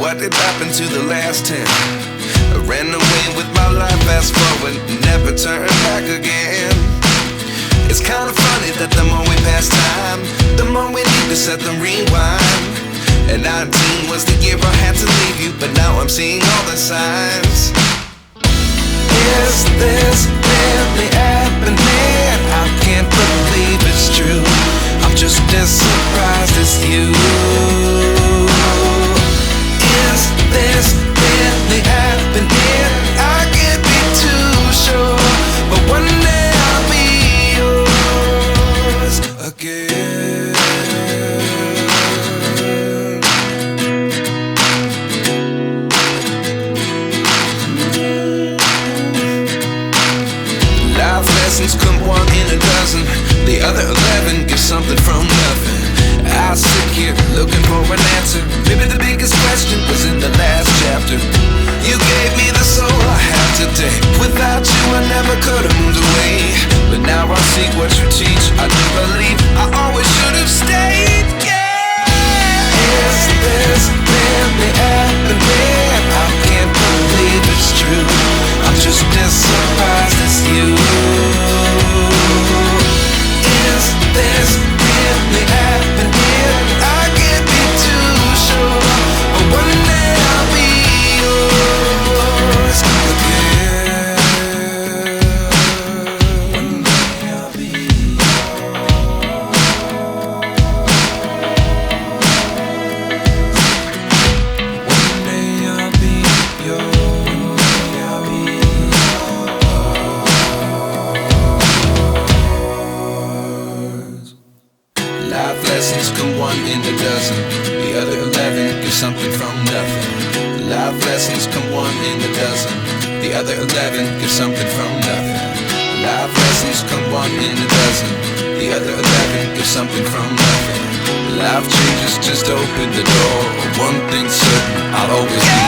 what did happen to the last 10? I ran away with my life, fast forward, never turn back again. It's kind of funny that the more we pass time, the more we need to set them rewind. And 19 was the year I had to leave you, but now I'm seeing all the signs. Is this really happening? I can't believe it's true. I'm just as surprised as you. Is this really happening? I can't be too sure, but one day I'll be yours again. Life lessons come one in a dozen. The other 11 get something from nothing. I sit here looking for an answer. Maybe the biggest question was in the last chapter. You gave me the soul I have today. Without you I never could have moved away. But now I see what you teach. I do believe I always should have stayed. Yeah. Is this really happening? I can't believe it's true. I'm just as surprised as you. Is this really happening? I can't be too sure, but one day I'll be yours again. One day I'll be yours. One day I'll be yours. One day I'll be yours. Life lessons come one in a dozen. The other 11 give something from nothing. Life lessons come one in a dozen. The other 11 give something from nothing. Life lessons come one in a dozen. The other 11 give something from nothing. Life changes just open the door. One thing's certain, I'll always be